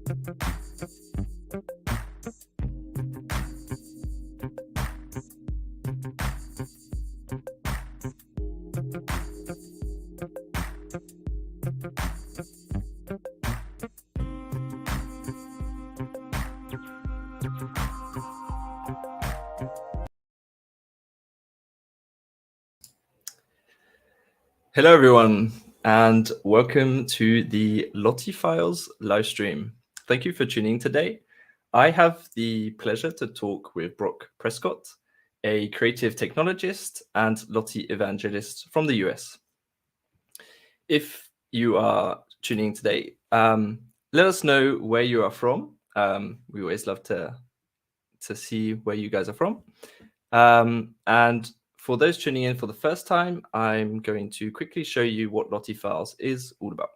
Hello, everyone, and welcome to the LottieFiles live stream. Thank you for tuning in today. I have the pleasure to talk with Brock Prescott, a creative technologist and Lottie Evangelist from the US. If you are tuning in today, let us know where you are from. We always love to see where you guys are from. And for those tuning in for the first time, I'm going to quickly show you what LottieFiles is all about.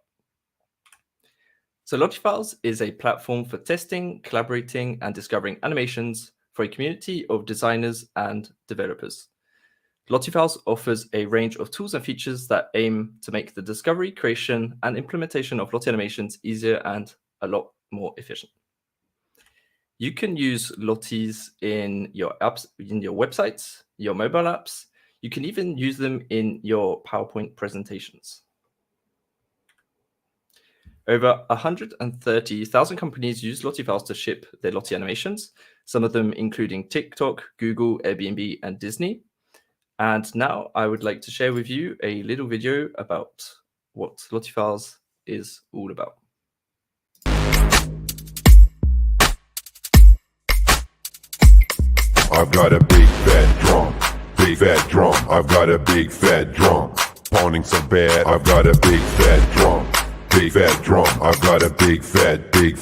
So LottieFiles is a platform for testing, collaborating, and discovering animations for a community of designers and developers. LottieFiles offers a range of tools and features that aim to make the discovery, creation, and implementation of Lottie animations easier and a lot more efficient. You can use Lotties in your apps, in your websites, your mobile apps. You can even use them in your PowerPoint presentations. Over 130,000 companies use LottieFiles to ship their Lottie animations, some of them including TikTok, Google, Airbnb, and Disney. And now I would like to share with you a little video about what LottieFiles is all about. I've got a big fat drum, big fat drum. I've got a big fat drum, pounding so bad. I've got a big fat drum, big fat drum. I've got a big fat, big.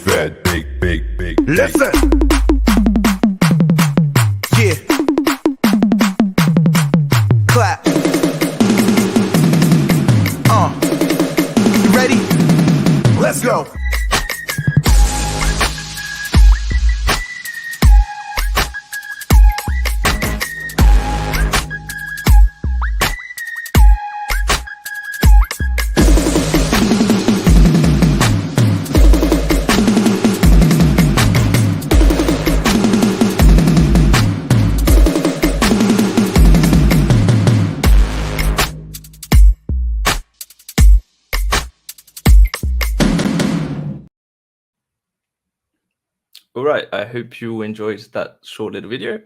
Listen. Yeah. Clap. You ready? Let's go. All right, I hope you enjoyed that short little video.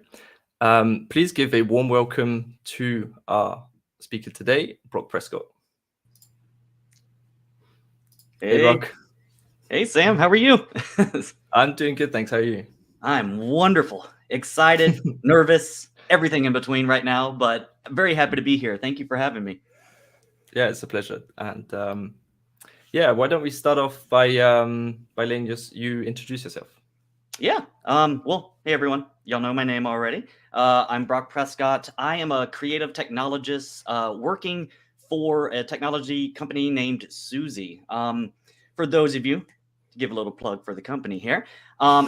Please give a warm welcome to our speaker today, Brock Prescott. Hey, Brock. Hey, Sam, how are you? I'm doing good, thanks. How are you? I'm wonderful, excited, nervous, everything in between right now, but I'm very happy to be here. Thank you for having me. Yeah, it's a pleasure. And yeah, why don't we start off by letting you introduce yourself? Yeah. Well, hey, everyone. Y'all know my name already. I'm Brock Prescott. I am a creative technologist working for a technology company named Suzy. For those of you, to give a little plug for the company here,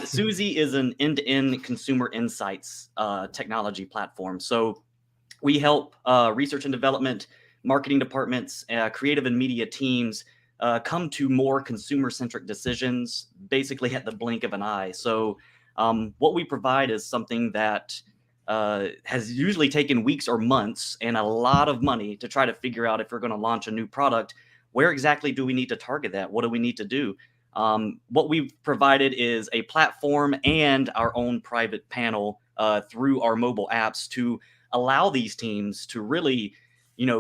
Suzy is an end-to-end consumer insights technology platform. So we help research and development, marketing departments, creative and media teams come to more consumer-centric decisions, basically at the blink of an eye. So what we provide is something that has usually taken weeks or months and a lot of money to try to figure out if we're going to launch a new product. Where exactly do we need to target that? What do we need to do? What we've provided is a platform and our own private panel through our mobile apps to allow these teams to really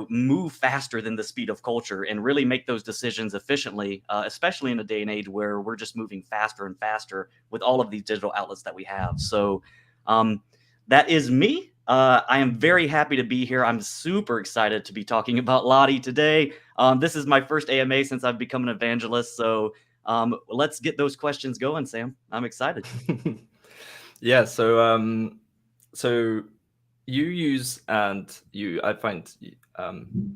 move faster than the speed of culture and really make those decisions efficiently, especially in a day and age where we're just moving faster and faster with all of these digital outlets that we have. So that is me. I am very happy to be here. I'm super excited to be talking about Lottie today. This is my first AMA since I've become an evangelist. So let's get those questions going, Sam. I'm excited. Yeah. So you use I find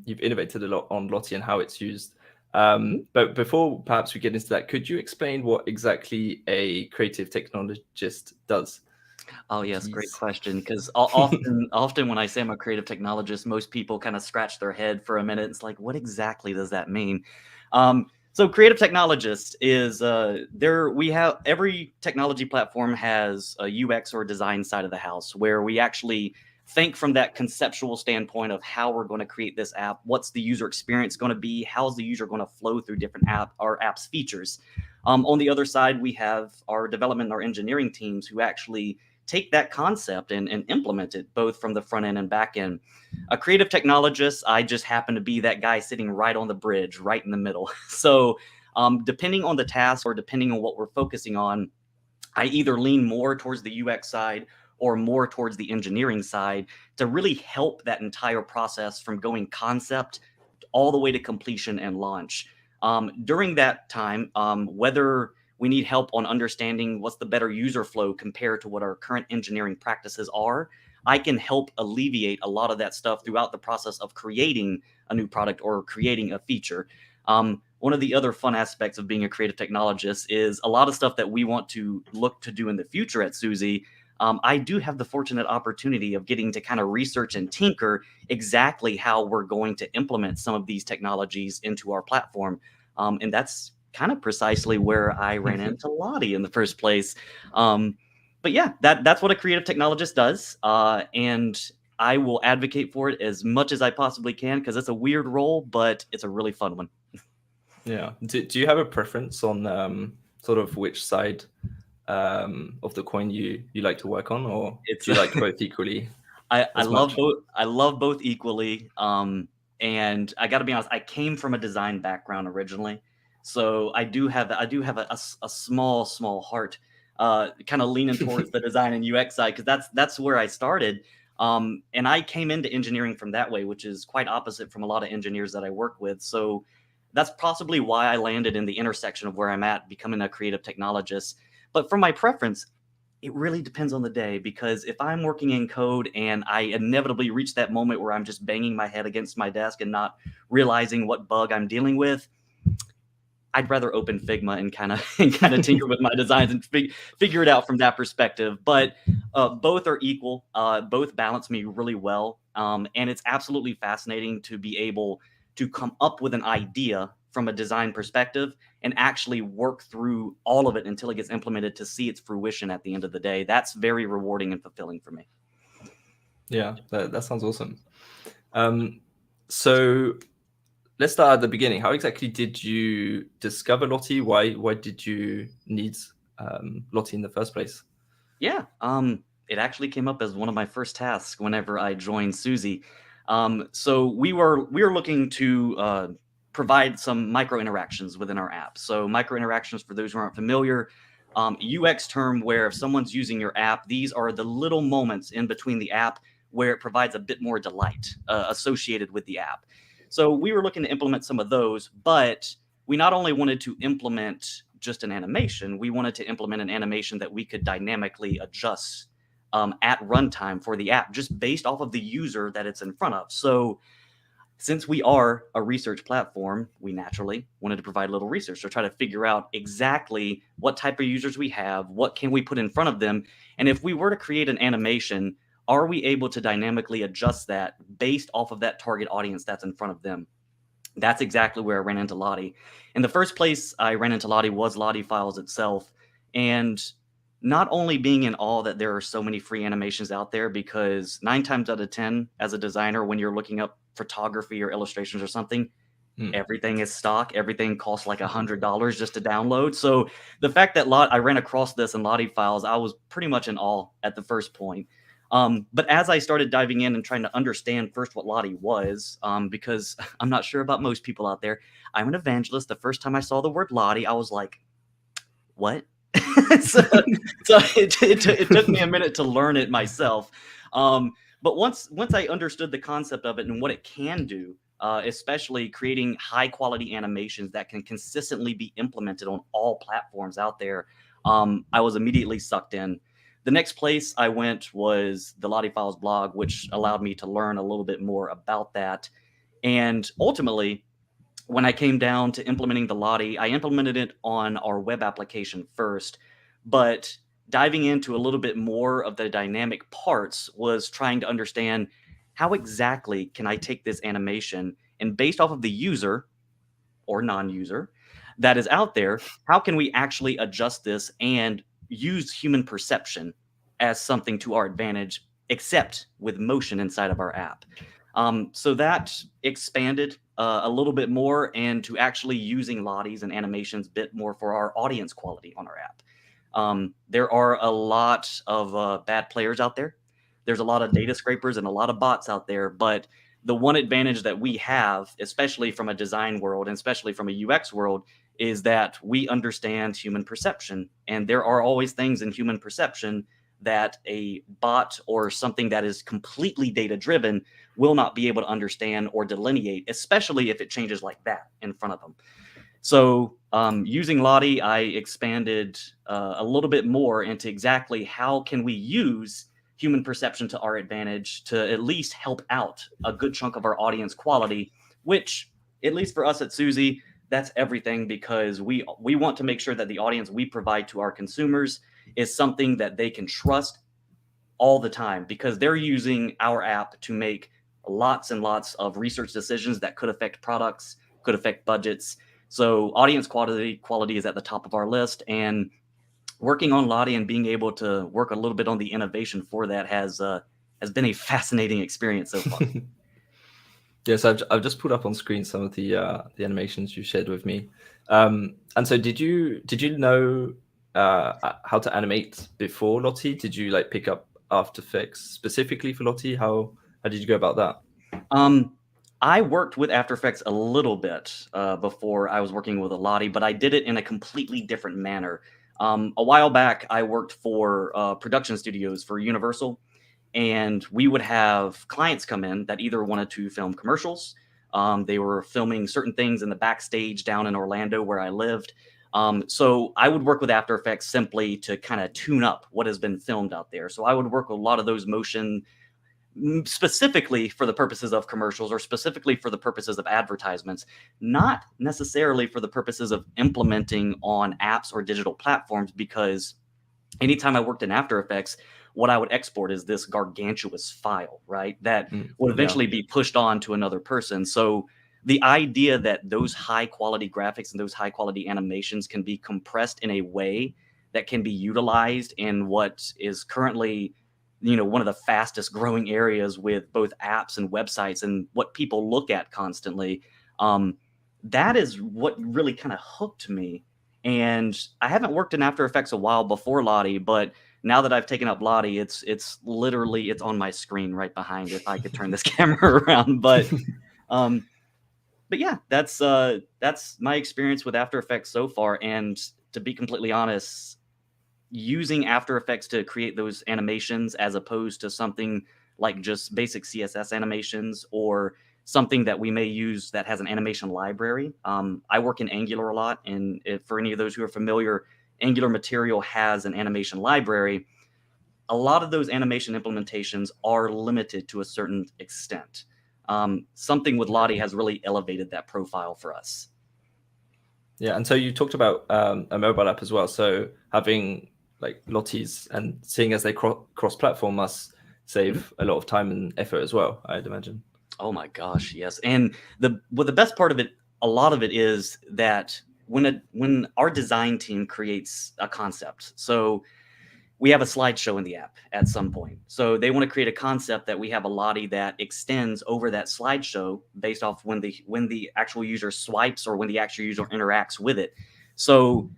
you've innovated a lot on Lottie and how it's used. But before perhaps we get into that, could you explain what exactly a creative technologist does? Oh, yes, great question. Because often when I say I'm a creative technologist, most people kind of scratch their head for a minute. It's like, what exactly does that mean? So Creative Technologist is there. We have every technology platform has a UX or design side of the house where we actually think from that conceptual standpoint of how we're going to create this app. What's the user experience going to be? How's the user going to flow through different app's features? On the other side, we have our development and our engineering teams who actually take that concept and implement it both from the front end and back end. A creative technologist, I just happen to be that guy sitting right on the bridge, right in the middle. So depending on the task or depending on what we're focusing on, I either lean more towards the UX side or more towards the engineering side to really help that entire process from going concept all the way to completion and launch. During that time, whether we need help on understanding what's the better user flow compared to what our current engineering practices are, I can help alleviate a lot of that stuff throughout the process of creating a new product or creating a feature. One of the other fun aspects of being a creative technologist is a lot of stuff that we want to look to do in the future at Suzy. I do have the fortunate opportunity of getting to kind of research and tinker exactly how we're going to implement some of these technologies into our platform. And that's kind of precisely where I ran into Lottie in the first place. But yeah, that's what a creative technologist does. And I will advocate for it as much as I possibly can because it's a weird role, but it's a really fun one. Yeah. Do you have a preference on sort of which side of the coin you like to work on, or do you like both equally? I love both. I love both equally. And I got to be honest, I came from a design background originally, so I do have a small heart, kind of leaning towards the design and UX side because that's where I started. And I came into engineering from that way, which is quite opposite from a lot of engineers that I work with. So that's possibly why I landed in the intersection of where I'm at, becoming a creative technologist. But for my preference, it really depends on the day, because if I'm working in code and I inevitably reach that moment where I'm just banging my head against my desk and not realizing what bug I'm dealing with, I'd rather open Figma and kind of tinker with my designs and figure it out from that perspective. But both are equal. Both balance me really well. And it's absolutely fascinating to be able to come up with an idea from a design perspective and actually work through all of it until it gets implemented to see its fruition at the end of the day. That's very rewarding and fulfilling for me. Yeah, that sounds awesome. So let's start at the beginning. How exactly did you discover Lottie? Why did you need Lottie in the first place? Yeah, it actually came up as one of my first tasks whenever I joined Suzy. So we were looking to provide some micro interactions within our app. So micro interactions, for those who aren't familiar, UX term where if someone's using your app, these are the little moments in between the app where it provides a bit more delight associated with the app. So we were looking to implement some of those, but we not only wanted to implement just an animation, we wanted to implement an animation that we could dynamically adjust at runtime for the app, just based off of the user that it's in front of. So since we are a research platform, we naturally wanted to provide a little research to try to figure out exactly what type of users we have, what can we put in front of them, and if we were to create an animation, are we able to dynamically adjust that based off of that target audience that's in front of them? That's exactly where I ran into Lottie. In the first place I ran into Lottie was LottieFiles itself. And not only being in awe that there are so many free animations out there, because 9 times out of 10, as a designer, when you're looking up photography or illustrations or something, everything is stock. Everything costs like $100 just to download. So the fact that I ran across this in LottieFiles, I was pretty much in awe at the first point. But as I started diving in and trying to understand first what Lottie was, because I'm not sure about most people out there, I'm an evangelist. The first time I saw the word Lottie, I was like, what? so it took me a minute to learn it myself. But once I understood the concept of it and what it can do, especially creating high quality animations that can consistently be implemented on all platforms out there, I was immediately sucked in. The next place I went was the LottieFiles blog, which allowed me to learn a little bit more about that. And ultimately, when I came down to implementing the Lottie, I implemented it on our web application first. But diving into a little bit more of the dynamic parts was trying to understand how exactly can I take this animation and, based off of the user or non-user, that is out there, how can we actually adjust this and use human perception as something to our advantage, except with motion inside of our app? So that expanded a little bit more into actually using Lotties and animations a bit more for our audience quality on our app. There are a lot of bad players out there. There's a lot of data scrapers and a lot of bots out there, but the one advantage that we have, especially from a design world and especially from a UX world, is that we understand human perception. And there are always things in human perception that a bot or something that is completely data driven will not be able to understand or delineate, especially if it changes like that in front of them. So using Lottie, I expanded a little bit more into exactly how can we use human perception to our advantage to at least help out a good chunk of our audience quality, which, at least for us at Suzy, that's everything, because we want to make sure that the audience we provide to our consumers is something that they can trust all the time, because they're using our app to make lots and lots of research decisions that could affect products, could affect budgets. So audience quality is at the top of our list, and working on Lottie and being able to work a little bit on the innovation for that has been a fascinating experience so far. Yes, I've just put up on screen some of the animations you shared with me. And so did you know how to animate before Lottie? Did you like pick up After Effects specifically for Lottie? How did you go about that? I worked with After Effects a little bit before I was working with a Lottie, but I did it in a completely different manner. A while back, I worked for production studios for Universal, and we would have clients come in that either wanted to film commercials. They were filming certain things in the backstage down in Orlando where I lived. So I would work with After Effects simply to kind of tune up what has been filmed out there. So I would work with a lot of those motion specifically for the purposes of commercials or specifically for the purposes of advertisements, not necessarily for the purposes of implementing on apps or digital platforms, because anytime I worked in After Effects, what I would export is this gargantuous file, right? That would eventually be pushed on to another person. So the idea that those high quality graphics and those high quality animations can be compressed in a way that can be utilized in what is currently, one of the fastest growing areas with both apps and websites and what people look at constantly, that is what really kind of hooked me. And I haven't worked in After Effects a while before Lottie, but now that I've taken up Lottie, it's literally on my screen right behind, if I could turn this camera around. But yeah, that's my experience with After Effects so far. And to be completely honest, using After Effects to create those animations as opposed to something like just basic CSS animations or something that we may use that has an animation library. I work in Angular a lot, and for any of those who are familiar, Angular material has an animation library. A lot of those animation implementations are limited to a certain extent. Something with Lottie has really elevated that profile for us. Yeah, and so you talked about a mobile app as well. So having like Lotties and seeing as they cross-platform must save a lot of time and effort as well, I'd imagine. Oh my gosh, yes. And the best part of it, a lot of it is that when our design team creates a concept, so we have a slideshow in the app at some point. So they want to create a concept that we have a Lottie that extends over that slideshow based off when the actual user swipes or when the actual user interacts with it. So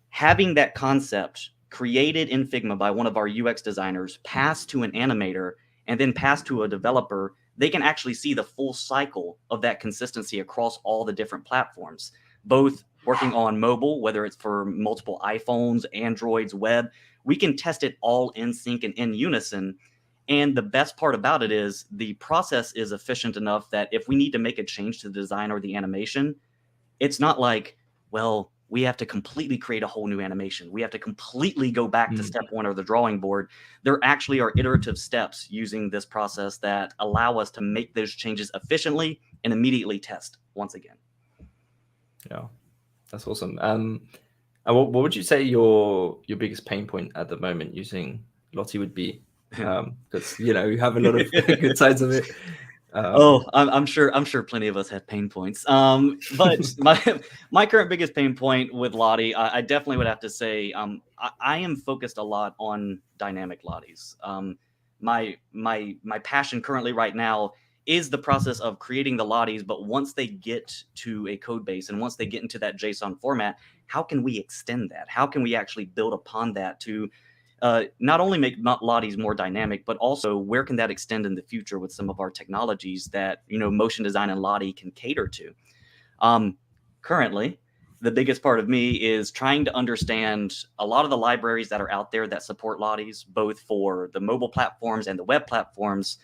having that concept created in Figma by one of our UX designers, passed to an animator, and then passed to a developer, they can actually see the full cycle of that consistency across all the different platforms, both working on mobile, whether it's for multiple iPhones, Androids, web. We can test it all in sync and in unison. And the best part about it is the process is efficient enough that if we need to make a change to the design or the animation, it's not like, well, we have to completely create a whole new animation. We have to completely go back to step one or the drawing board. There actually are iterative steps using this process that allow us to make those changes efficiently and immediately test once again. Yeah, that's awesome. And what would you say your biggest pain point at the moment using Lottie would be? Because you have a lot of good sides of it. Oh, I'm sure plenty of us have pain points. But my current biggest pain point with Lottie, I definitely would have to say, I am focused a lot on dynamic Lotties. My passion currently right now is the process of creating the Lotties, but once they get to a code base and once they get into that JSON format, how can we extend that? How can we actually build upon that to not only make Lotties more dynamic, but also where can that extend in the future with some of our technologies that, motion design and Lottie can cater to. Currently, the biggest part of me is trying to understand a lot of the libraries that are out there that support Lotties, both for the mobile platforms and the web platforms.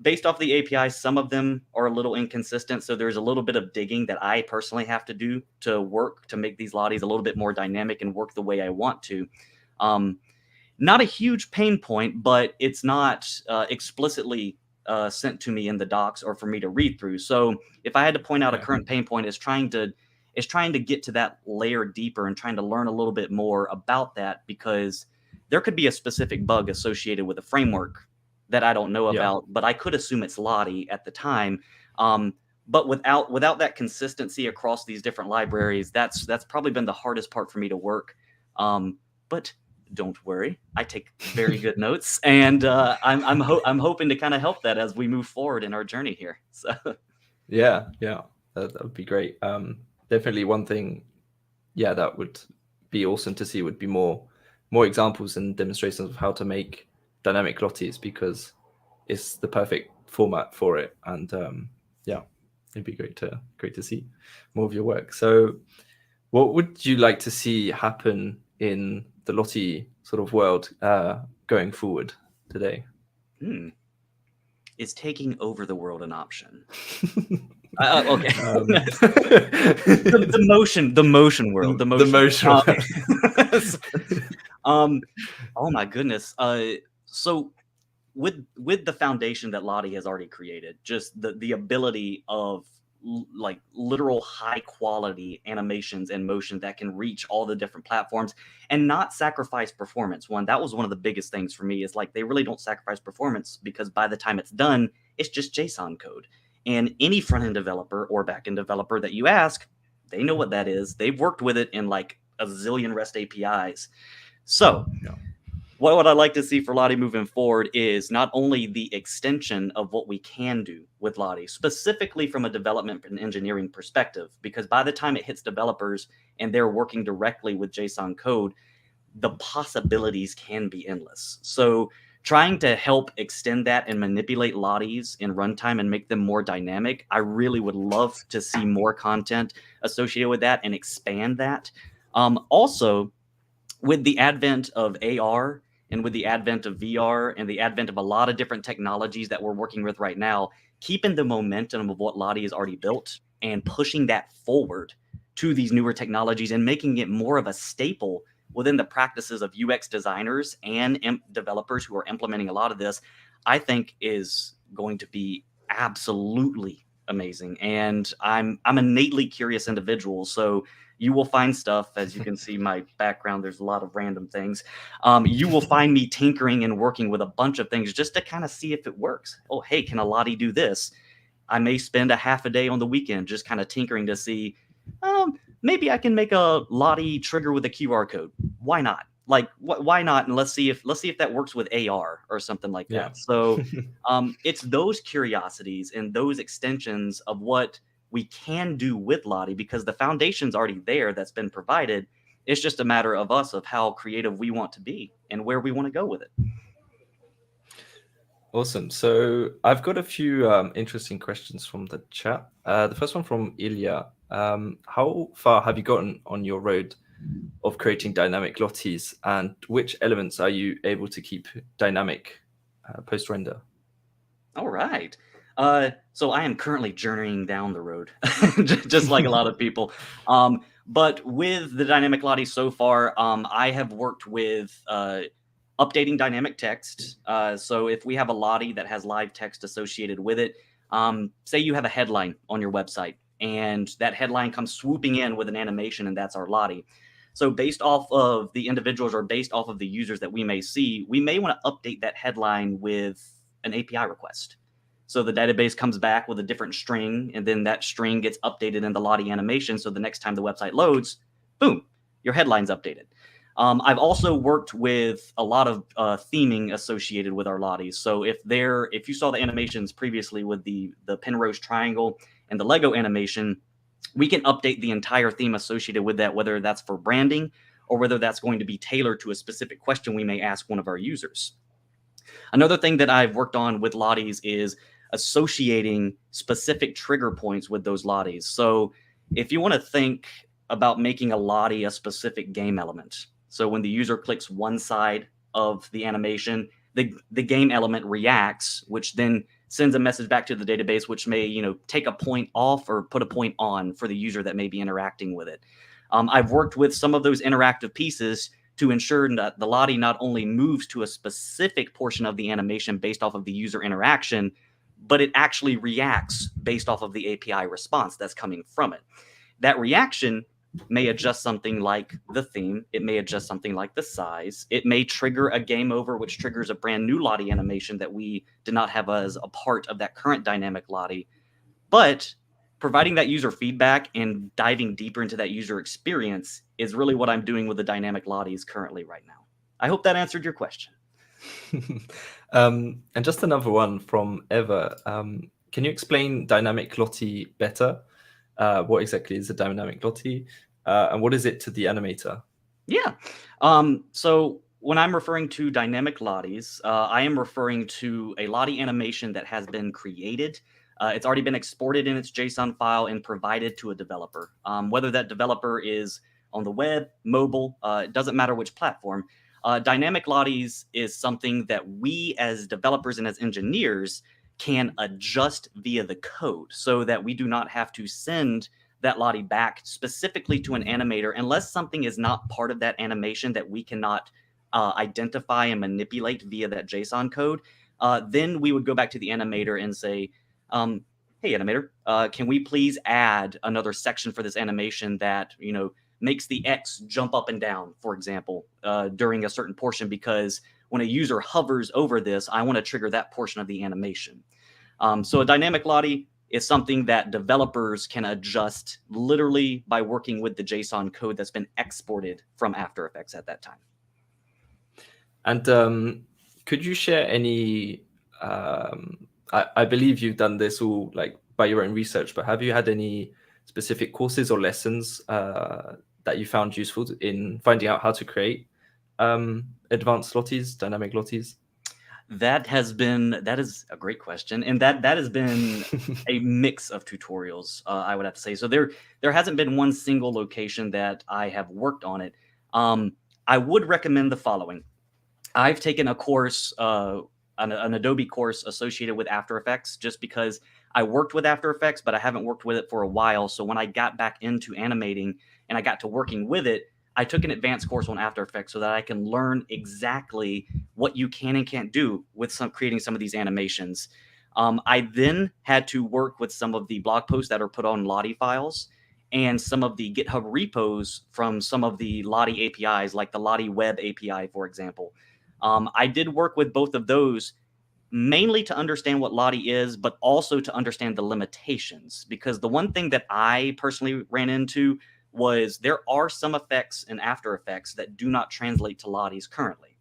Based off the APIs, some of them are a little inconsistent, so there's a little bit of digging that I personally have to do to work to make these Lotties a little bit more dynamic and work the way I want to. Not a huge pain point, but it's not explicitly sent to me in the docs or for me to read through. So if I had to point out a current pain point, is trying to get to that layer deeper and trying to learn a little bit more about that, because there could be a specific bug associated with a framework that I don't know about, but I could assume it's Lottie at the time. But without that consistency across these different libraries, that's probably been the hardest part for me to work. But don't worry, I take very good notes, and I'm hoping to kind of help that as we move forward in our journey here. So yeah, that would be great. Definitely one thing, that would be awesome to see would be more examples and demonstrations of how to make dynamic Lotties, because it's the perfect format for it. And it'd be great to see more of your work. So what would you like to see happen in the Lottie sort of world going forward today? Is taking over the world an option? Okay. The motion world. Oh my goodness. So with the foundation that Lottie has already created, just the ability of like literal high quality animations and motion that can reach all the different platforms and not sacrifice performance. That was one of the biggest things for me, is like they really don't sacrifice performance, because by the time it's done, it's just JSON code. And any front-end developer or back-end developer that you ask, they know what that is. They've worked with it in like a zillion REST APIs. So what I'd like to see for Lottie moving forward is not only the extension of what we can do with Lottie, specifically from a development and engineering perspective, because by the time it hits developers and they're working directly with JSON code, the possibilities can be endless. So trying to help extend that and manipulate Lotties in runtime and make them more dynamic, I really would love to see more content associated with that and expand that. Also, with the advent of AR and with the advent of VR and the advent of a lot of different technologies that we're working with right now, keeping the momentum of what Lottie has already built and pushing that forward to these newer technologies and making it more of a staple within the practices of UX designers and developers who are implementing a lot of this, I think is going to be absolutely amazing. And I'm an innately curious individual, so you will find stuff, as you can see my background, there's a lot of random things. You will find me tinkering and working with a bunch of things just to kind of see if it works. Oh, hey, can a Lottie do this? I may spend a half a day on the weekend just kind of tinkering to see, maybe I can make a Lottie trigger with a QR code. Why not? Like, why not? And let's see if that works with AR or something like that. So it's those curiosities and those extensions of what we can do with Lottie, because the foundation's already there that's been provided. It's just a matter of us, of how creative we want to be and where we want to go with it. Awesome. So I've got a few interesting questions from the chat. The first one from Ilya. How far have you gotten on your road of creating dynamic Lotties, and which elements are you able to keep dynamic post-render? All right. So I am currently journeying down the road, just like a lot of people. But with the dynamic Lottie so far, I have worked with updating dynamic text. So if we have a Lottie that has live text associated with it, say you have a headline on your website, and that headline comes swooping in with an animation, and that's our Lottie. So based off of the individuals or based off of the users that we may see, we may want to update that headline with an API request. So the database comes back with a different string, and then that string gets updated in the Lottie animation. So the next time the website loads, boom, your headline's updated. I've also worked with a lot of theming associated with our Lotties. So if you saw the animations previously with the Penrose triangle and the Lego animation, we can update the entire theme associated with that, whether that's for branding or whether that's going to be tailored to a specific question we may ask one of our users. Another thing that I've worked on with Lotties is associating specific trigger points with those Lotties. So if you want to think about making a Lottie a specific game element, so when the user clicks one side of the animation, the game element reacts, which then sends a message back to the database, which may take a point off or put a point on for the user that may be interacting with it. I've worked with some of those interactive pieces to ensure that the Lottie not only moves to a specific portion of the animation based off of the user interaction, but it actually reacts based off of the API response that's coming from it. That reaction may adjust something like the theme. It may adjust something like the size. It may trigger a game over, which triggers a brand new Lottie animation that we did not have as a part of that current dynamic Lottie. But providing that user feedback and diving deeper into that user experience is really what I'm doing with the dynamic Lotties currently right now. I hope that answered your question. And just another one from Eva. Can you explain dynamic Lottie better? What exactly is a dynamic Lottie? And what is it to the animator? Yeah. So when I'm referring to dynamic Lotties, I am referring to a Lottie animation that has been created. It's already been exported in its JSON file and provided to a developer. Whether that developer is on the web, mobile, it doesn't matter which platform. Dynamic Lotties is something that we as developers and as engineers can adjust via the code so that we do not have to send that Lottie back specifically to an animator unless something is not part of that animation that we cannot identify and manipulate via that JSON code. Then we would go back to the animator and say, hey, animator, can we please add another section for this animation that, makes the X jump up and down, for example, during a certain portion, because when a user hovers over this, I want to trigger that portion of the animation. So a dynamic Lottie is something that developers can adjust literally by working with the JSON code that's been exported from After Effects at that time. And could you share any, I believe you've done this all like by your own research, but have you had any specific courses or lessons that you found useful in finding out how to create advanced Lotties, dynamic Lotties? That is a great question, and that has been a mix of tutorials, I would have to say. So there hasn't been one single location that I have worked on it. I would recommend the following. I've taken a course, an Adobe course associated with After Effects, just because I worked with After Effects, but I haven't worked with it for a while. So when I got back into animating and I got to working with it, I took an advanced course on After Effects so that I can learn exactly what you can and can't do with creating some of these animations. I then had to work with some of the blog posts that are put on LottieFiles and some of the GitHub repos from some of the Lottie APIs, like the Lottie Web API, for example. I did work with both of those mainly to understand what Lottie is, but also to understand the limitations. Because the one thing that I personally ran into was there are some effects in After Effects that do not translate to Lotties currently.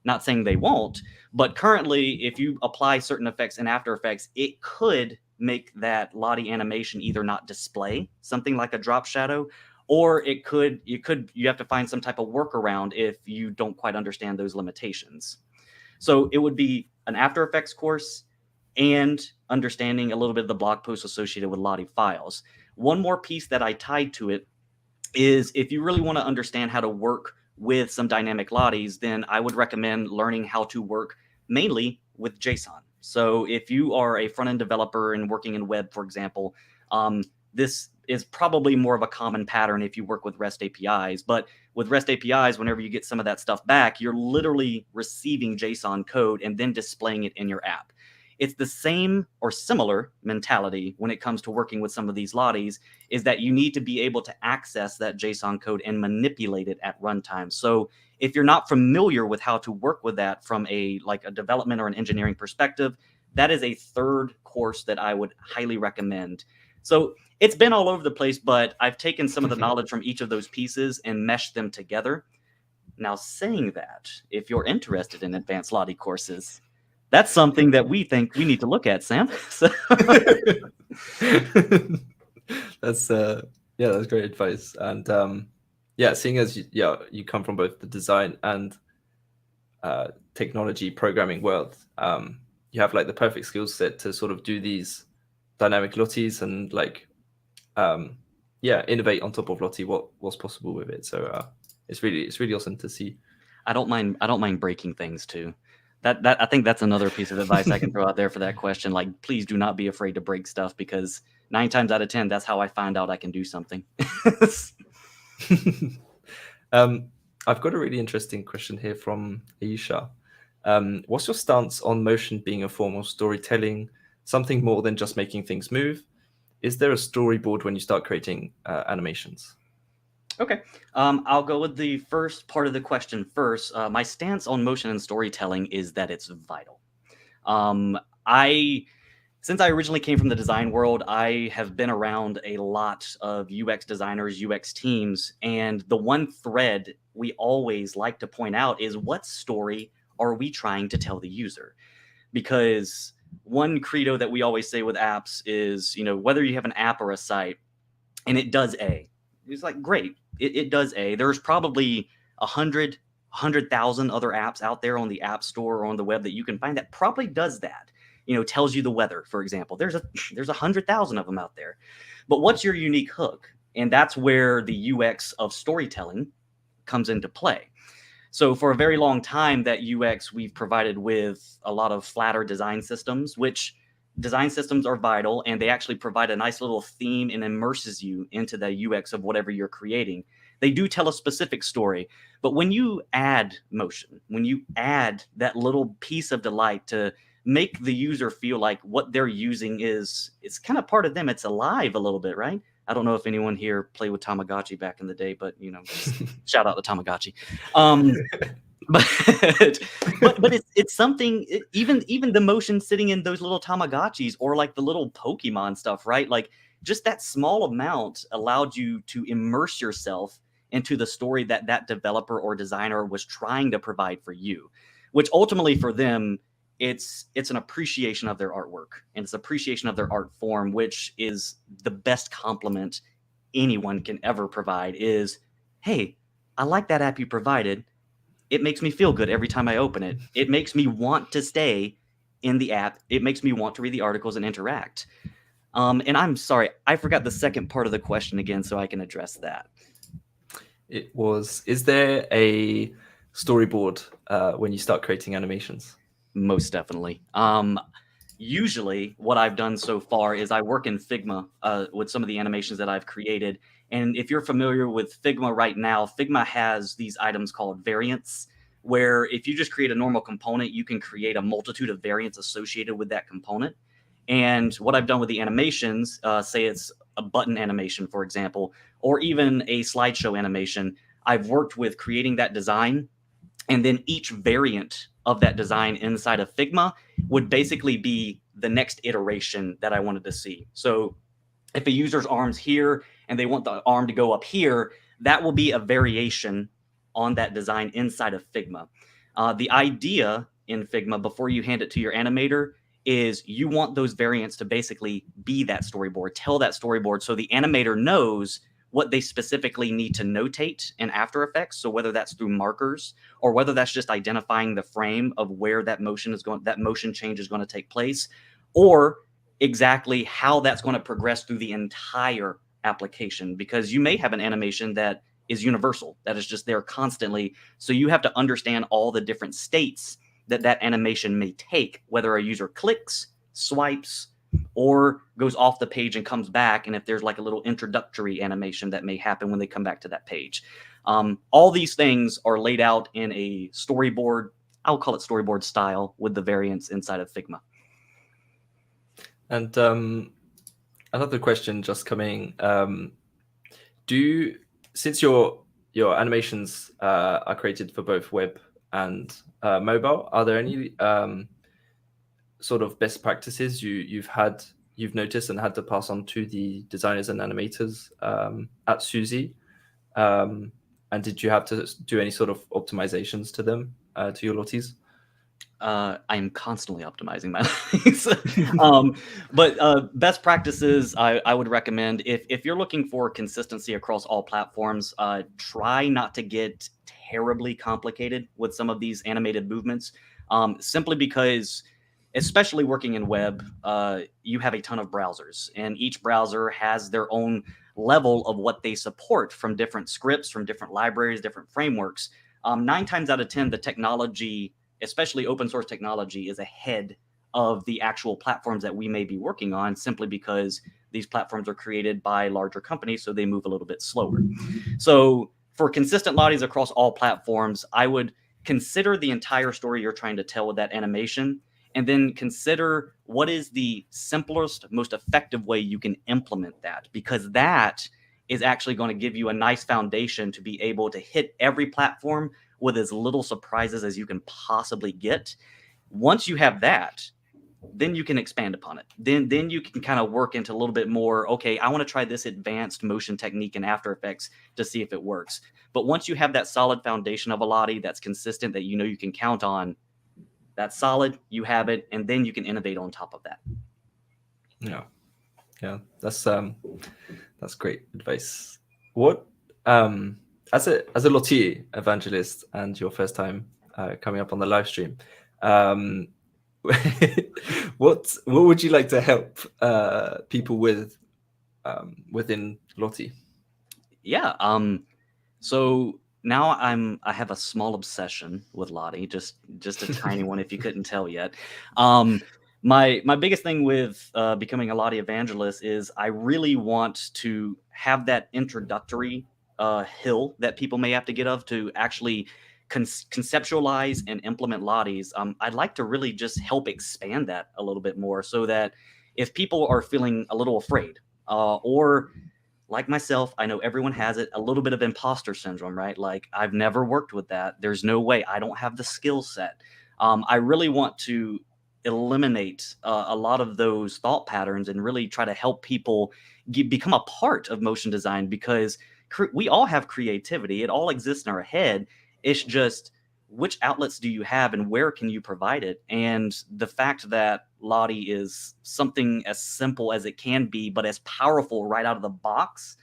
Not saying they won't, but currently, if you apply certain effects in After Effects, it could make that Lottie animation either not display something like a drop shadow, or you have to find some type of workaround if you don't quite understand those limitations. So it would be an After Effects course and understanding a little bit of the blog posts associated with LottieFiles. One more piece that I tied to it is if you really want to understand how to work with some dynamic Lotties, then I would recommend learning how to work mainly with JSON. So if you are a front-end developer and working in web, for example, this is probably more of a common pattern if you work with REST APIs. But with REST APIs, whenever you get some of that stuff back, you're literally receiving JSON code and then displaying it in your app. It's the same or similar mentality when it comes to working with some of these Lotties, is that you need to be able to access that JSON code and manipulate it at runtime. So if you're not familiar with how to work with that from a development or an engineering perspective, that is a third course that I would highly recommend. So it's been all over the place, but I've taken some of the knowledge from each of those pieces and meshed them together. Now, saying that, if you're interested in advanced Lottie courses, that's something that we think we need to look at, Sam. That's that's great advice. And seeing as you come from both the design and technology programming world, you have like the perfect skill set to sort of do these dynamic Lotties and like innovate on top of Lottie what's possible with it. So it's really awesome to see. I don't mind breaking things too. That I think that's another piece of advice I can throw out there for that question. Like, please do not be afraid to break stuff, because 9 times out of 10, that's how I find out I can do something. I've got a really interesting question here from Aisha. What's your stance on motion being a form of storytelling, something more than just making things move? Is there a storyboard when you start creating animations? Okay, I'll go with the first part of the question first. My stance on motion and storytelling is that it's vital. Since I originally came from the design world, I have been around a lot of UX designers, UX teams, and the one thread we always like to point out is, what story are we trying to tell the user? Because one credo that we always say with apps is, whether you have an app or a site and it does A, it's like, great, it does A. There's probably 100,000 other apps out there on the App Store or on the web that you can find that probably does that. Tells you the weather, for example. There's 100,000 of them out there. But what's your unique hook? And that's where the UX of storytelling comes into play. So for a very long time, that UX we've provided with a lot of flatter design systems, which design systems are vital, and they actually provide a nice little theme and immerses you into the UX of whatever you're creating. They do tell a specific story, but when you add motion, when you add that little piece of delight to make the user feel like what they're using it's kind of part of them, it's alive a little bit, right? I don't know if anyone here played with Tamagotchi back in the day, but shout out to Tamagotchi. But it's something, even the motion sitting in those little Tamagotchis, or like the little Pokemon stuff, right? Like, just that small amount allowed you to immerse yourself into the story that developer or designer was trying to provide for you, which ultimately for them, it's an appreciation of their artwork, and it's appreciation of their art form, which is the best compliment anyone can ever provide is, hey, I like that app you provided. It makes me feel good every time I open it. It makes me want to stay in the app. It makes me want to read the articles and interact. And I'm sorry, I forgot the second part of the question again, so I can address that. It was, is there a storyboard when you start creating animations? Most definitely. Usually what I've done so far is I work in Figma with some of the animations that I've created. And if you're familiar with Figma right now, Figma has these items called variants, where if you just create a normal component, you can create a multitude of variants associated with that component. And what I've done with the animations, say it's a button animation, for example, or even a slideshow animation, I've worked with creating that design, and then each variant of that design inside of Figma would basically be the next iteration that I wanted to see. So if a user's arm's here and they want the arm to go up here, that will be a variation on that design inside of Figma. The idea in Figma, before you hand it to your animator, is you want those variants to basically be that storyboard, tell that storyboard, so the animator knows what they specifically need to notate in After Effects. So whether that's through markers, or whether that's just identifying the frame of where that motion change is going to take place, or exactly how that's going to progress through the entire application. Because you may have an animation that is universal, that is just there constantly. So you have to understand all the different states that animation may take, whether a user clicks, swipes, or goes off the page and comes back, and if there's like a little introductory animation that may happen when they come back to that page. All these things are laid out in a storyboard. I'll call it storyboard style, with the variants inside of Figma. And another question just coming. Since your animations are created for both web and mobile, are there any sort of best practices you've noticed and had to pass on to the designers and animators at Suzy? And did you have to do any sort of optimizations to them, to your Lotties? I'm constantly optimizing my lives. But best practices, I would recommend if you're looking for consistency across all platforms, try not to get terribly complicated with some of these animated movements, simply because, especially working in web, you have a ton of browsers, and each browser has their own level of what they support from different scripts, from different libraries, different frameworks. 9 times out of 10, the technology, especially open source technology, is ahead of the actual platforms that we may be working on, simply because these platforms are created by larger companies, so they move a little bit slower. So for consistent Lotties across all platforms, I would consider the entire story you're trying to tell with that animation, and then consider what is the simplest, most effective way you can implement that, because that is actually going to give you a nice foundation to be able to hit every platform with as little surprises as you can possibly get. Once you have that, then you can expand upon it. Then you can kind of work into a little bit more, okay, I want to try this advanced motion technique in After Effects to see if it works. But once you have that solid foundation of a Lottie that's consistent, that you know you can count on, that's solid, you have it, and then you can innovate on top of that. Yeah, that's great advice. What as a Lottie Evangelist and your first time coming up on the live stream, what would you like to help people with within Lottie? Yeah. So now I have a small obsession with Lottie, just a tiny one if you couldn't tell yet. My biggest thing with becoming a Lottie Evangelist is I really want to have that introductory hill that people may have to get of to actually conceptualize and implement Lotties. I'd like to really just help expand that a little bit more, so that if people are feeling a little afraid, or like myself, I know everyone has it, a little bit of imposter syndrome, right? Like, I've never worked with that. There's no way. I don't have the skill set. I really want to eliminate a lot of those thought patterns and really try to help people become a part of motion design, because we all have creativity. It all exists in our head. It's just, which outlets do you have and where can you provide it? And the fact that Lottie is something as simple as it can be, but as powerful right out of the box,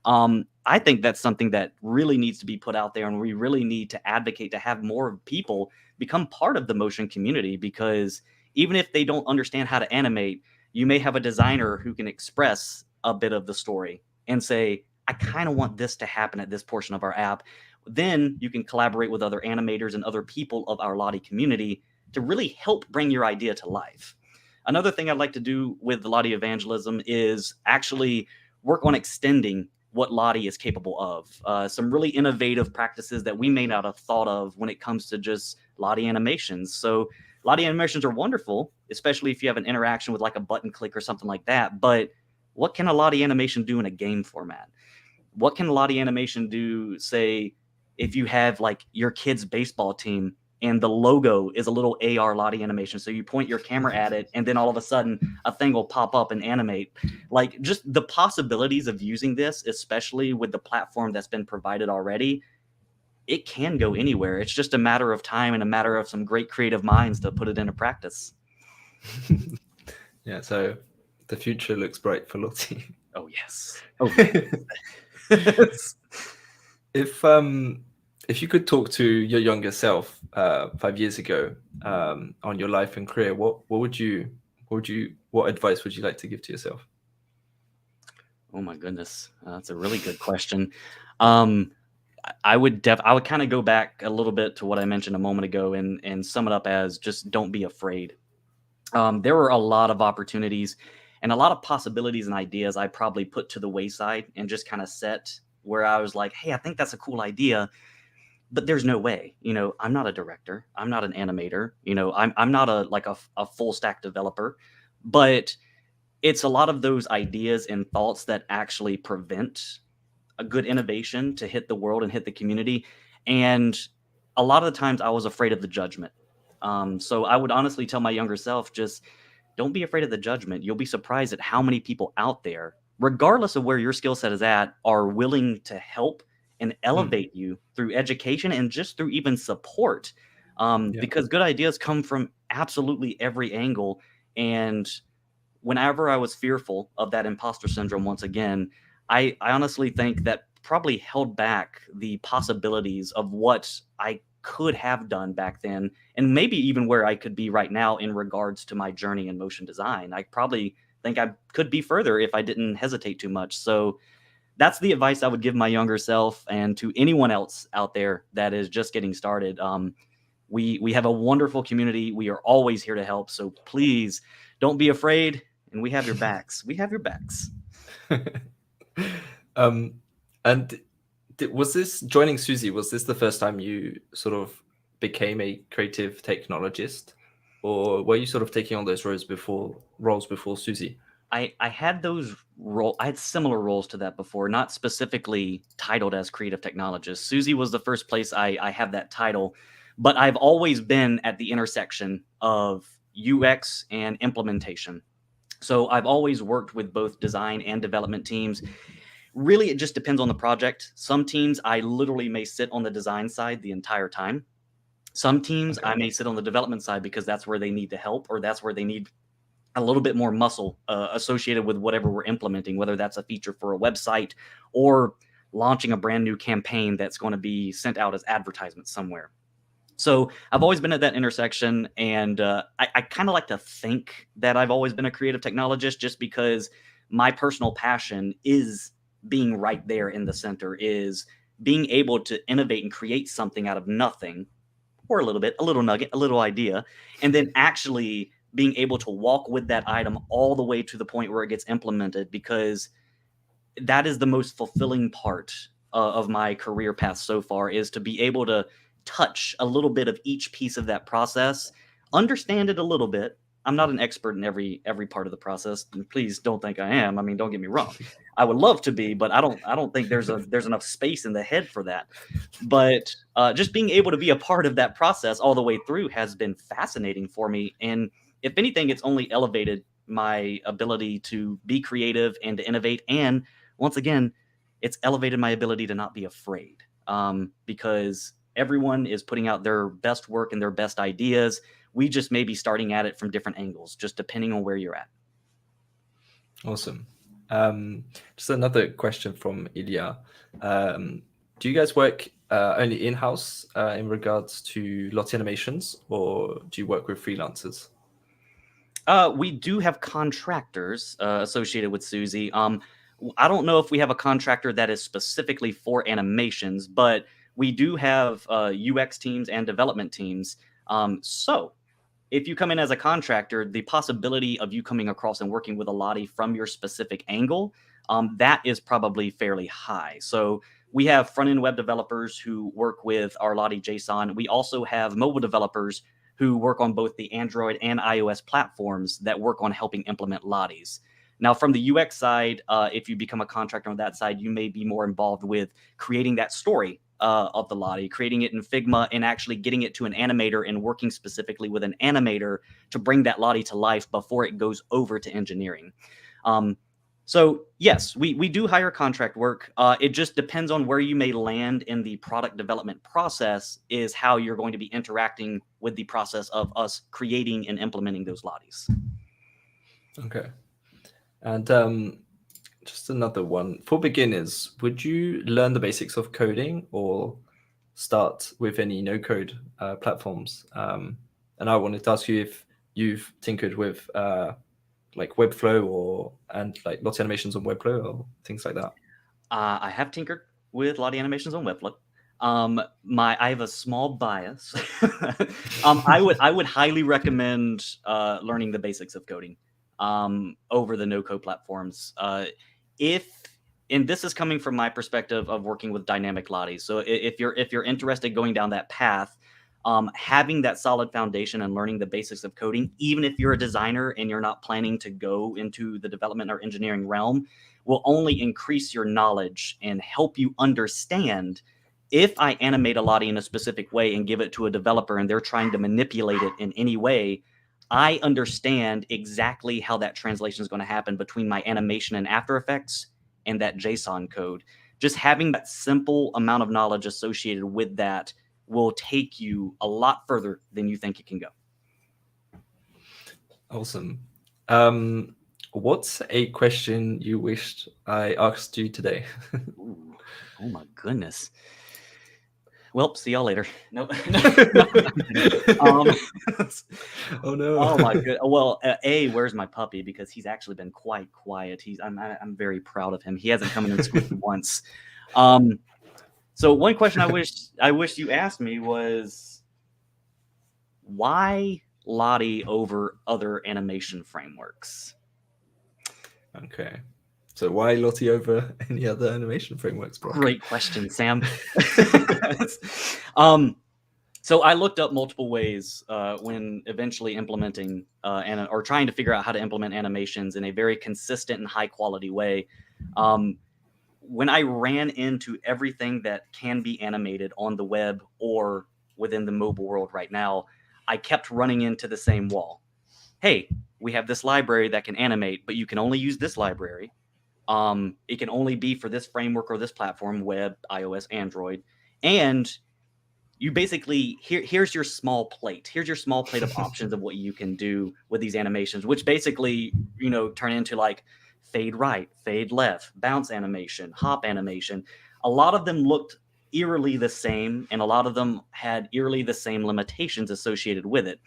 I think that's something that really needs to be put out there, and we really need to advocate to have more people become part of the motion community, because even if they don't understand how to animate, you may have a designer who can express a bit of the story and say, I kind of want this to happen at this portion of our app. Then you can collaborate with other animators and other people of our Lottie community to really help bring your idea to life. Another thing I'd like to do with Lottie evangelism is actually work on extending what Lottie is capable of. Some really innovative practices that we may not have thought of when it comes to just Lottie animations. So Lottie animations are wonderful, especially if you have an interaction with like a button click or something like that. But what can a Lottie animation do in a game format? What can Lottie animation do, say, if you have like your kid's baseball team and the logo is a little AR Lottie animation? So you point your camera at it, and then all of a sudden a thing will pop up and animate. Like, just the possibilities of using this, especially with the platform that's been provided already, it can go anywhere. It's just a matter of time and a matter of some great creative minds to put it into practice. Yeah, so the future looks bright for Lottie. Oh, yes. Oh, yes. If you could talk to your younger self 5 years ago on your life and career, what advice would you like to give to yourself? Oh my goodness, that's a really good question. I would kind of go back a little bit to what I mentioned a moment ago and sum it up as just don't be afraid. There were a lot of opportunities and a lot of possibilities and ideas I probably put to the wayside and just kind of set where I was like, hey, I think that's a cool idea, but there's no way. I'm not a director. I'm not an animator. I'm not a full stack developer. But it's a lot of those ideas and thoughts that actually prevent a good innovation to hit the world and hit the community. And a lot of the times I was afraid of the judgment. So I would honestly tell my younger self, just don't be afraid of the judgment. You'll be surprised at how many people out there, regardless of where your skill set is at, are willing to help and elevate you through education and just through even support. Yeah. Because good ideas come from absolutely every angle. And whenever I was fearful of that imposter syndrome once again, I honestly think that probably held back the possibilities of what I could have done back then, and maybe even where I could be right now in regards to my journey in motion design. I probably think I could be further if I didn't hesitate too much. So that's the advice I would give my younger self and to anyone else out there that is just getting started. We have a wonderful community. We are always here to help. So please don't be afraid, and we have your backs. We have your backs. And was this joining Suzy? Was this the first time you sort of became a creative technologist, or were you sort of taking on those roles before Suzy? I had those role. I had similar roles to that before, not specifically titled as creative technologist. Suzy was the first place I have that title, but I've always been at the intersection of UX and implementation. So I've always worked with both design and development teams. Really, it just depends on the project. Some teams I literally may sit on the design side the entire time. Some teams I may sit on the development side because that's where they need the help, or that's where they need a little bit more muscle associated with whatever we're implementing, whether that's a feature for a website or launching a brand new campaign that's going to be sent out as advertisement somewhere. So I've always been at that intersection, and I kind of like to think that I've always been a creative technologist, just because my personal passion is being right there in the center, is being able to innovate and create something out of nothing, or a little nugget, a little idea, and then actually being able to walk with that item all the way to the point where it gets implemented, because that is the most fulfilling part of my career path so far, is to be able to touch a little bit of each piece of that process, understand it a little bit. I'm not an expert in every part of the process, and please don't think I am. I mean, don't get me wrong. I would love to be, but I don't think there's enough space in the head for that. But just being able to be a part of that process all the way through has been fascinating for me. And if anything, it's only elevated my ability to be creative and to innovate. And once again, it's elevated my ability to not be afraid, because everyone is putting out their best work and their best ideas. We just may be starting at it from different angles, just depending on where you're at. Awesome. Just another question from Ilya. Do you guys work only in-house in regards to Lottie Animations, or do you work with freelancers? We do have contractors associated with Suzy. I don't know if we have a contractor that is specifically for animations, but we do have UX teams and development teams. So if you come in as a contractor, the possibility of you coming across and working with a Lottie from your specific angle, that is probably fairly high. So we have front-end web developers who work with our Lottie JSON. We also have mobile developers who work on both the Android and iOS platforms that work on helping implement Lotties. Now, from the UX side, if you become a contractor on that side, you may be more involved with creating that story of the Lottie, creating it in Figma, and actually getting it to an animator and working specifically with an animator to bring that Lottie to life before it goes over to engineering. So yes, we do hire contract work. It just depends on where you may land in the product development process, is how you're going to be interacting with the process of us creating and implementing those Lotties. Okay. And just another one. For beginners, would you learn the basics of coding or start with any no-code platforms? And I wanted to ask you if you've tinkered with like Webflow and like Lottie Animations on Webflow or things like that. I have tinkered with Lottie Animations on Webflow. I have a small bias. I would highly recommend learning the basics of coding over the no-code platforms. And this is coming from my perspective of working with dynamic Lotties. So if you're interested going down that path, having that solid foundation and learning the basics of coding, even if you're a designer and you're not planning to go into the development or engineering realm, will only increase your knowledge and help you understand if I animate a Lottie in a specific way and give it to a developer and they're trying to manipulate it in any way, I understand exactly how that translation is going to happen between my animation in After Effects and that JSON code. Just having that simple amount of knowledge associated with that will take you a lot further than you think it can go. Awesome. What's a question you wished I asked you today? Ooh, oh my goodness. Well, see y'all later. No. Oh no. Oh my good. Well, where's my puppy? Because he's actually been quite quiet. I'm very proud of him. He hasn't come in and squeaked once. So one question I wish you asked me was, why Lottie over other animation frameworks? Okay. So why Lottie over any other animation frameworks, bro? Great question, Sam. So I looked up multiple ways when eventually implementing or trying to figure out how to implement animations in a very consistent and high quality way. When I ran into everything that can be animated on the web or within the mobile world right now, I kept running into the same wall. Hey, we have this library that can animate, but you can only use this library. It can only be for this framework or this platform, web, iOS, Android. And you basically, here's your small plate. Here's your small plate of options of what you can do with these animations, which basically, turn into like fade right, fade left, bounce animation, hop animation. A lot of them looked eerily the same, and a lot of them had eerily the same limitations associated with it.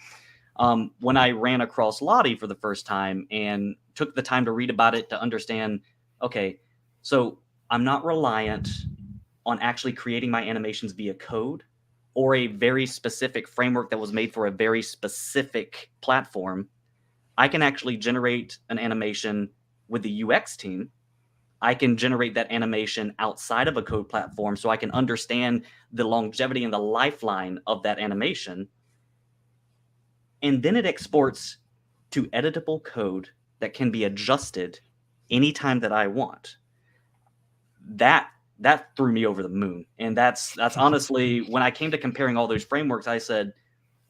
When I ran across Lottie for the first time and took the time to read about it to understand, okay, so I'm not reliant on actually creating my animations via code or a very specific framework that was made for a very specific platform. I can actually generate an animation with the UX team. I can generate that animation outside of a code platform so I can understand the longevity and the lifeline of that animation. And then it exports to editable code that can be adjusted anytime that I want. That threw me over the moon. And that's honestly, when I came to comparing all those frameworks, I said,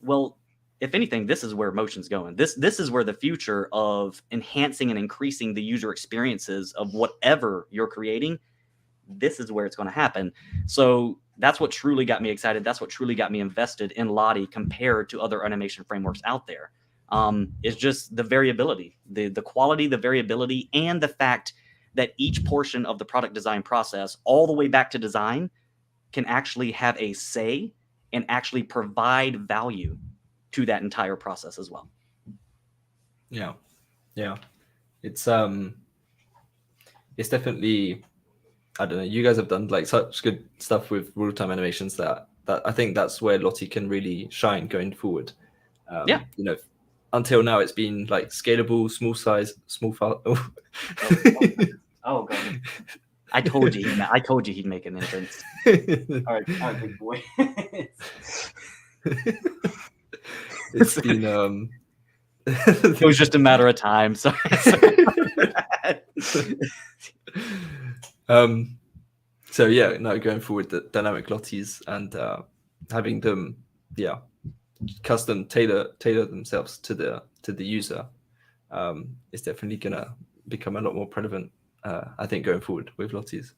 well, if anything, this is where motion's going. This is where the future of enhancing and increasing the user experiences of whatever you're creating, this is where it's going to happen. So that's what truly got me excited. That's what truly got me invested in Lottie compared to other animation frameworks out there. It's just the variability, the quality, the variability, and the fact that each portion of the product design process, all the way back to design, can actually have a say and actually provide value to that entire process as well. Yeah. It's definitely, I don't know, you guys have done like such good stuff with real-time animations that I think that's where Lottie can really shine going forward. Until now it's been like scalable, small file. Oh god. I told you he'd make an entrance. All right, big boy. It's been it was just a matter of time. Sorry. So yeah, no, going forward, the dynamic Lotties and having them, custom tailor themselves to the user, is definitely gonna become a lot more prevalent. I think going forward with Lotties.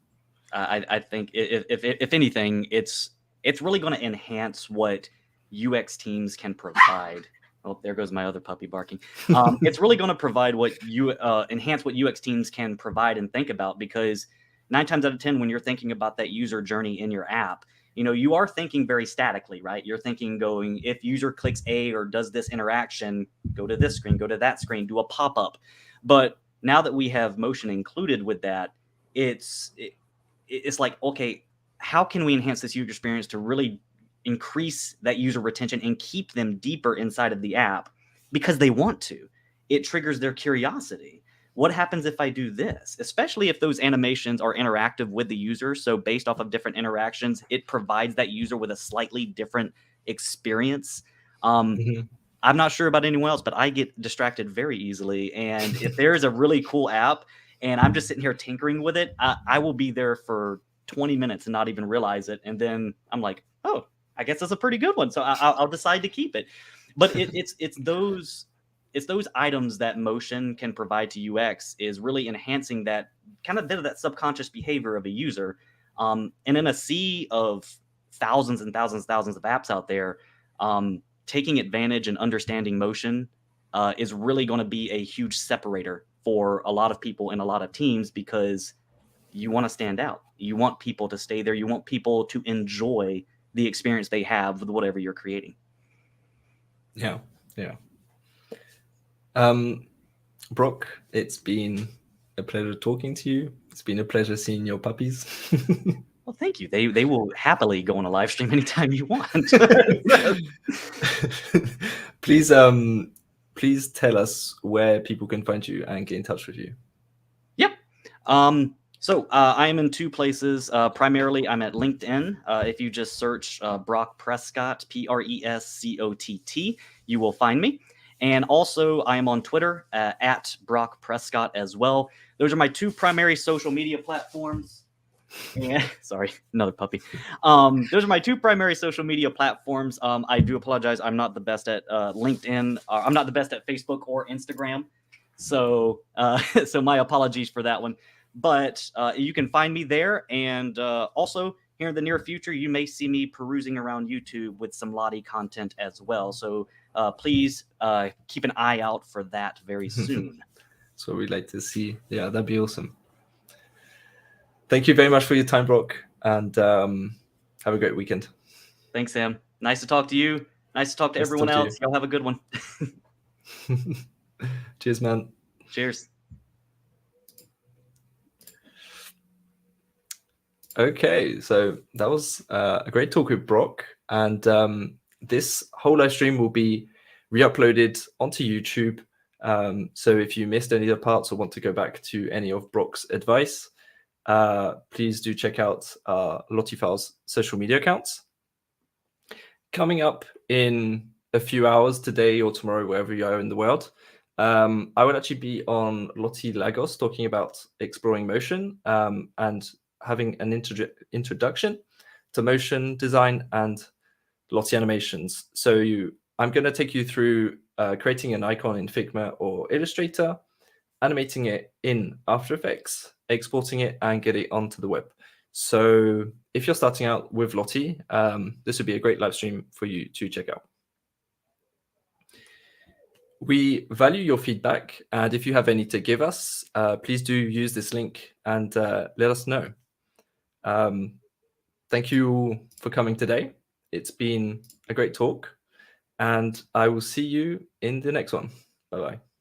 I think if anything, it's really going to enhance what UX teams can provide. Oh, there goes my other puppy barking. It's really going to provide enhance what UX teams can provide and think about, because 9 times out of 10, when you're thinking about that user journey in your app, you are thinking very statically, right? You're thinking going, if user clicks A or does this interaction, go to this screen, go to that screen, do a pop-up. But now that we have motion included with that, it's like, okay, how can we enhance this user experience to really increase that user retention and keep them deeper inside of the app because they want to? It triggers their curiosity. What happens if I do this? Especially if those animations are interactive with the user. So based off of different interactions, it provides that user with a slightly different experience. I'm not sure about anyone else, but I get distracted very easily. And if there's a really cool app and I'm just sitting here tinkering with it, I will be there for 20 minutes and not even realize it. And then I'm like, oh, I guess that's a pretty good one. So I'll decide to keep it. But it's those items that motion can provide to UX is really enhancing that kind of bit of that subconscious behavior of a user. And in a sea of thousands and thousands of apps out there, taking advantage and understanding motion is really going to be a huge separator for a lot of people in a lot of teams, because you want to stand out. You want people to stay there. You want people to enjoy the experience they have with whatever you're creating. Yeah. Brock, it's been a pleasure talking to you. It's been a pleasure seeing your puppies. Well, thank you. They will happily go on a live stream anytime you want. Please tell us where people can find you and get in touch with you. Yep. So I am in two places. Primarily, I'm at LinkedIn. If you just search Brock Prescott, Prescott, you will find me. And also, I am on Twitter at Brock Prescott as well. Those are my two primary social media platforms. And, sorry, another puppy. Those are my two primary social media platforms. I do apologize. I'm not the best at LinkedIn. I'm not the best at Facebook or Instagram. So my apologies for that one. But you can find me there. And also, here in the near future, you may see me perusing around YouTube with some Lottie content as well. So please keep an eye out for that very soon. That's what we'd like to see. Yeah, that'd be awesome. Thank you very much for your time, Brock, and have a great weekend. Thanks, Sam. Nice to talk to you. Nice to talk to everyone else. Y'all have a good one. Cheers, man. Cheers. Okay, so that was a great talk with Brock, and this whole live stream will be re-uploaded onto YouTube. So if you missed any of the parts or want to go back to any of Brock's advice, please do check out LottieFiles social media accounts. Coming up in a few hours, today or tomorrow, wherever you are in the world, I will actually be on Lottie Lagos talking about exploring motion and having an introduction to motion design and Lottie animations. So I'm going to take you through creating an icon in Figma or Illustrator, animating it in After Effects, exporting it, and get it onto the web. So if you're starting out with Lottie, this would be a great live stream for you to check out. We value your feedback, and if you have any to give us, please do use this link and let us know. Thank you for coming today. It's been a great talk, and I will see you in the next one. Bye-bye.